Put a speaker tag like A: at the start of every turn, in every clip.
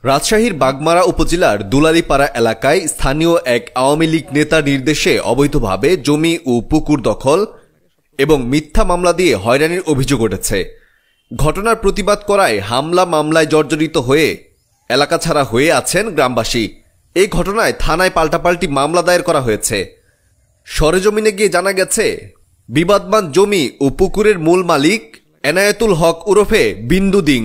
A: রাজশাহীর বাগমারা উপজেলার দুলালীপাড়া এলাকায় স্থানীয় এক আওয়ামী লীগ নেতার নির্দেশে অবৈধভাবে জমি ও পুকুর দখল এবং মিথ্যা মামলা দিয়ে হয়রানির অভিযোগ উঠেছে। ঘটনার প্রতিবাদ করায় হামলা মামলায় জর্জরিত হয়ে এলাকা ছাড়া হয়ে আছেন গ্রামবাসী। এই ঘটনায় থানায় পাল্টাপাল্টি মামলা দায়ের করা হয়েছে। সরেজমিনে গিয়ে জানা গেছে, বিবাদমান জমি ও পুকুরের মূল মালিক এনায়েতুল হক ওরফে বিন্দু দিং।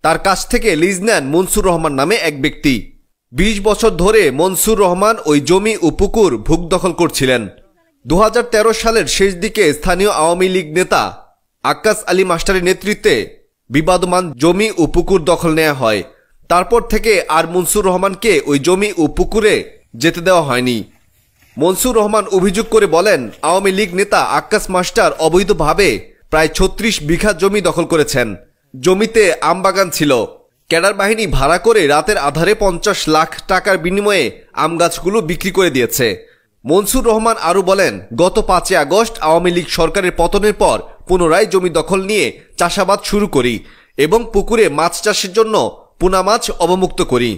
A: তার কাছ থেকে লিজ নেন মনসুর রহমান নামে এক ব্যক্তি। ২০ বছর ধরে মনসুর রহমান ওই জমি ও পুকুর ভোগ দখল করছিলেন। ২০১৩ সালের শেষ দিকে স্থানীয় আওয়ামী লীগ নেতা আক্কাস আলী মাস্টারের নেতৃত্বে বিবাদমান জমি ও পুকুর দখল নেওয়া হয়। তারপর থেকে আর মনসুর রহমানকে ওই জমি ও পুকুরে যেতে দেওয়া হয়নি। মনসুর রহমান অভিযোগ করে বলেন, আওয়ামী লীগ নেতা আক্কাস মাস্টার অবৈধভাবে প্রায় ৩৬ বিঘা জমি দখল করেছেন। জমিতে আমবাগান ছিল। ক্যাডার বাহিনী ভাড়া করে রাতের আধারে ৫০ লাখ টাকার বিনিময়ে আম গাছগুলো বিক্রি করে দিয়েছে। মনসুর রহমান আরও বলেন, গত ৫ আগস্ট আওয়ামী লীগ সরকারের পতনের পর পুনরায় জমি দখল নিয়ে চাষাবাদ শুরু করি এবং পুকুরে মাছ চাষের জন্য পোনা মাছ অবমুক্ত করি।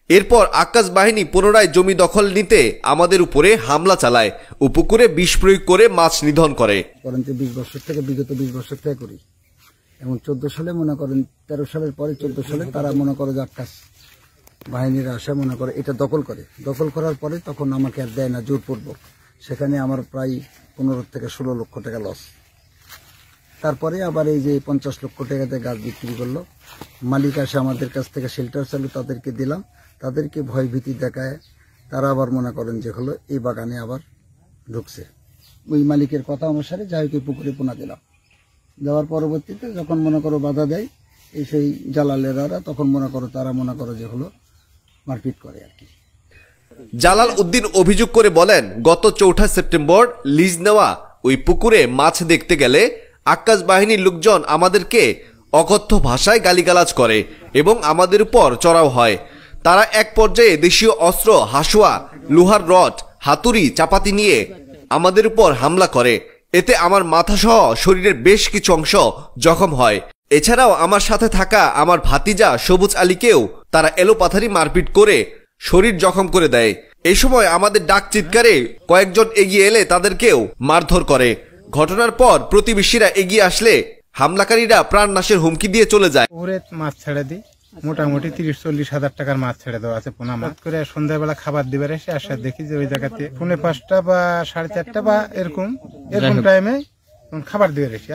A: এরপর আক্কাস বাহিনী পুনরায় জমি দখল নিতে আমাদের উপরে হামলা চালায় ও পুকুরে বিষ প্রয়োগ করে মাছ নিধন করে।
B: ২০ বছর থেকে বিগত 20 বছর থেকে করি এবং 14 সালে মনে করেন 13 সালের পরে 14 সালে তারা মনে করে যে আক্কাস বাহিনীর আশা মনে করে এটা দখল করে। দখল করার পরে তখন আমাকে আর দেয় না জোরপূর্বক। সেখানে আমার প্রায় 15 থেকে 16 লক্ষ টাকা লস। তারপরে আবার এই যে 50 লক্ষ টাকাতে গাছ বিক্রি করলো। মালিক আসে আমাদের কাছ থেকে শেল্টার চালু তাদেরকে দিলাম। তাদেরকে ভয় ভীতি দেখায় তারা আবার মনে করেন যে হলো এই বাগানে আবার ঢুকছে। ওই মালিকের কথা অনুসারে যাই হোক পুকুরে পোনা দিলাম। দেওয়ার পরবর্তীতে যখন মনে করো বাধা দেয় এই সেই জালালেরা, তখন মনে করো তারা মনে করো যে হলো মারপিট করে আর কি।
A: জালাল উদ্দিন অভিযোগ করে বলেন, গত ৪ সেপ্টেম্বর লিজ নেওয়া ওই পুকুরে মাছ দেখতে গেলে আক্কাস বাহিনীর লোকজন আমাদেরকে অকথ্য ভাষায় গালিগালাজ করে এবং আমাদের উপর চড়াও হয়। তারা এক পর্যায়ে দেশীয় অস্ত্র, হাসুয়া, লোহার রড, হাতুড়ি, চাপাতি নিয়ে আমাদের উপর হামলা করে। এতে আমার মাথাসহ শরীরের বেশ কিছু অংশ জখম হয়। এছাড়াও আমার সাথে থাকা আমার ভাতিজা সবুজ আলীকেও তারা এলোপাথারি মারপিট করে শরীর জখম করে দেয়। এই সময় আমাদের ডাক চিৎকারে কয়েকজন এগিয়ে এলে তাদেরকেও মারধর করে। ঘটনার পর প্রতিবেশীরা এগিয়ে আসলে হামলাকারীরা প্রাণনাশের হুমকি দিয়ে চলে যায়।
C: মাছ ছেড়ে দিই, মোটামুটি ৩০-৪০ হাজার টাকার মাছ ছেড়ে দেওয়া আছে পোনা মাছ করে। সন্ধ্যাবেলা খাবার দিবার এসে আসা দেখি যে ওই জায়গাতে ৫:৩০ বা ৪:৩০ বা এরকম টাইমে খাবার দিবার এসে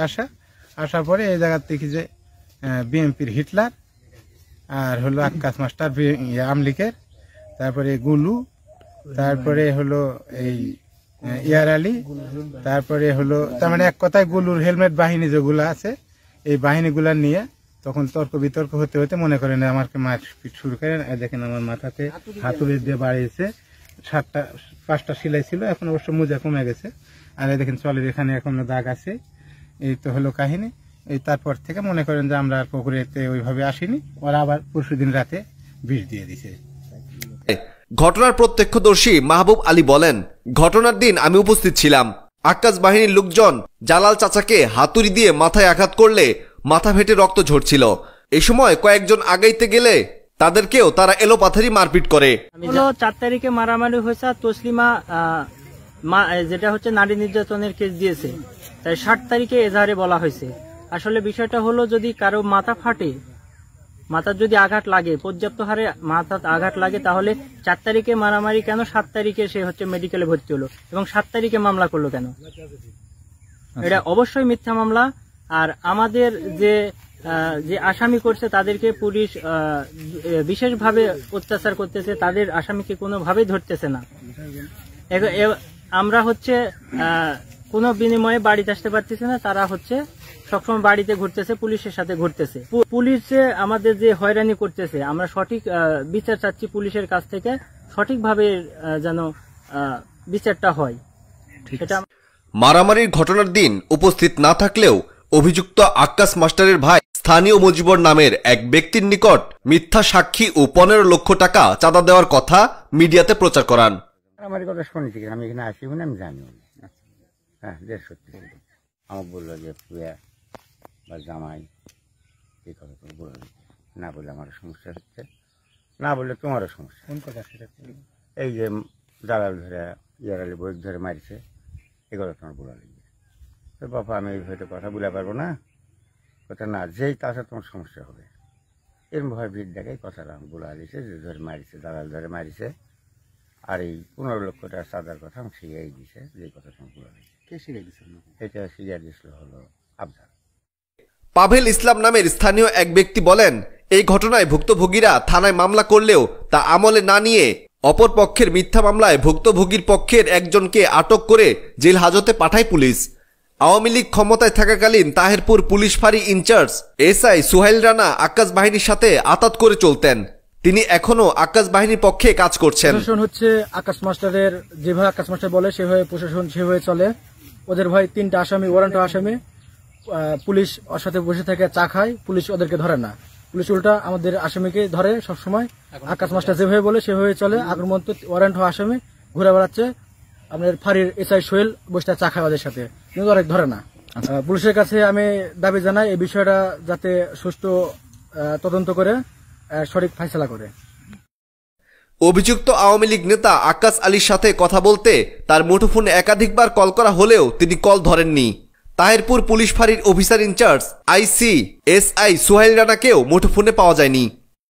C: আসার পরে এই জায়গাতে দেখি যে বিএমপির হিটলার আর হলো আক্কাস মাস্টার আমলিকের, তারপরে গুলু, তারপরে হলো এই ইয়ার আলী, তারপরে হলো তার মানে এক কথায় গুলুর হেলমেট বাহিনী যেগুলো আছে এই বাহিনীগুলা নিয়ে তখন তর্ক বিতর্ক হতে হতে মনে করেন আমাকে মারপিট শুরু করেন। দেখেন আমার মাথাতে হাতুড়ি দিয়ে বাড়িয়েছে। 5টা সেলাই ছিল, এখন অবশ্য মোজা কমে গেছে। আর দেখেন চলের এখানে এখনো দাগ আছে। এই তো হলো কাহিনী। এই তারপর থেকে মনে করেন যে আমরা পুকুরেতে ওইভাবে আসিনি। ওরা আবার পরশুদিন রাতে বিষ দিয়ে দিছে।
A: ঘটনার প্রত্যক্ষদর্শী মাহবুব আলী বলেন, ঘটনার দিন আমি উপস্থিত ছিলাম। আক্কাস বাহিনীর লোকজন জালাল চাচাকে হাতুড়ি দিয়ে মাথায় আঘাত করলে মাথা ফেটে রক্ত ঝরছিল। এই সময় কয়েকজন আগাইতে গেলে তাদেরকেও তারা এলোপাথারি মারপিট করে।
D: 4 তারিখে মারামারি হয়েছে। তসলিমা যেটা হচ্ছে নারী নির্যাতনের কেস দিয়েছে, তাই 7 তারিখে এজাহারে বলা হয়েছে। আসলে বিষয়টা হলো, যদি কারো মাথা ফাটে, মাথার যদি আঘাত লাগে, পর্যাপ্ত হারে মাথা আঘাত লাগে, তাহলে 4 তারিখে মারামারি কেন, 7 তারিখে সে হচ্ছে মেডিকেলে ভর্তি হলো এবং 7 তারিখে মামলা করলো কেন? এটা অবশ্যই মিথ্যা মামলা। আর আমাদের যে আসামি করছে তাদেরকে পুলিশ বিশেষভাবে অত্যাচার করতেছে, তাদের আসামিকে কোনোভাবেই ধরতেছে না। আমরা হচ্ছে কোনো বিনিময়ে বাড়িতে আসতে পারতেছি না, তারা হচ্ছে সবসময় বাড়িতে ঘুরতেছে, পুলিশের সাথে ঘুরতেছে। পুলিশ যে আমাদের যে হয়রানি করতেছে, আমরা সঠিক বিচার চাচ্ছি পুলিশের কাছ থেকে, সঠিকভাবে যেন বিচারটা হয়।
A: মারামারির ঘটনার দিন উপস্থিত না থাকলেও অভিযুক্ত আক্কাস মাস্টারের ভাই স্থানীয় মুজিবর নামের এক ব্যক্তির নিকট মিথ্যা সাক্ষী ও 15 লক্ষ টাকা চাঁদা দেওয়ার কথা মিডিয়াতে প্রচার করান।
E: আমার কথা শুনেছি, আমি এখানে আসি বলে আমি জানি। হ্যাঁ, সত্যি আমার বললো যে পুয়া বা জামাই এই কথা বললো না, বলে আমার সমস্যা হচ্ছে। না বললে তোমারও সমস্যা।
C: কোন কথা সেটা কি?
E: এই যে দালাল ধরে ইয়ারালি বই ধরে মারিছে, এগুলো তোমার বলা লাগবে। তো বাবা আমি এই হয়তো কথা বলে পারবো না, কথা না যেই তাতে তোমার সমস্যা হবে, এরকম ভয় ভিড় দেখাই কথাটা আমি বলে দিয়েছে যে ধরে মারিছে, দালাল ধরে মারিছে। আর এই 15 লক্ষ টাকা চাঁদার কথা আমি শিখিয়ে দিয়েছে, যে কথা তোমার বলে দিয়েছে।
F: কে শিখে দিচ্ছেন?
E: এটা শিখিয়ে দিয়েছিল হলো আফজাল।
A: পাভেল ইসলাম নামের স্থানীয় এক ব্যক্তি বলেন, এই ঘটনায় ভুক্তভোগীরা থানায় মামলা করলেও তা আমলে না নিয়ে অপর পক্ষের মিথ্যা মামলায় ভুক্তভোগীর পক্ষের একজনকে আটক করে জেল হাজতে পাঠায় পুলিশ। আওয়ামী লীগ ক্ষমতায় থাকাকালীন তাহেরপুর পুলিশ ফাঁড়ি ইনচার্জ এসআই সুহাইল রানা আকাশ বাহিনীর সাথে আতাত করে চলতেন। তিনি এখনো আকাশ বাহিনীর পক্ষে কাজ করছেন।
G: প্রশাসন হচ্ছে আকাশ মাস্টারের, যেভাবে আকাশ মাস্টার বলে সেভাবে প্রশাসন সেভাবে চলে। ওদের ভাই 3টা আসামি, ওয়ারেন্ট আসামি। পুলিশ ওর সাথে বসে থেকে চা খায়, পুলিশ ওদেরকে ধরে না, পুলিশ উল্টা আমাদের আসামিকে ধরে সবসময়। আকাশ মাস্টার যেভাবে বলে সেভাবে চলে। আগের মতো ওয়ারেন্ট আসামি ঘুরে বেড়াচ্ছে, আপনার ফাঁড়ির এসআই সোহেল বসে চা খায় ওদের সাথে, কিন্তু অনেক ধরে না। পুলিশের কাছে আমি দাবি জানাই এই বিষয়টা যাতে সুষ্ঠু তদন্ত করে সঠিক ফয়সালা করে।
A: অভিযুক্ত আওয়ামী লীগ নেতা আকাশ আলীর সাথে কথা বলতে তার মুঠোফোনে একাধিকবার কল করা হলেও তিনি কল ধরেননি। তাহেরপুর পুলিশ ফাঁড়ির অফিসার ইনচার্জ আইসি এসআই সুহাইল রানাকেও মুঠোফোনে পাওয়া যায়নি।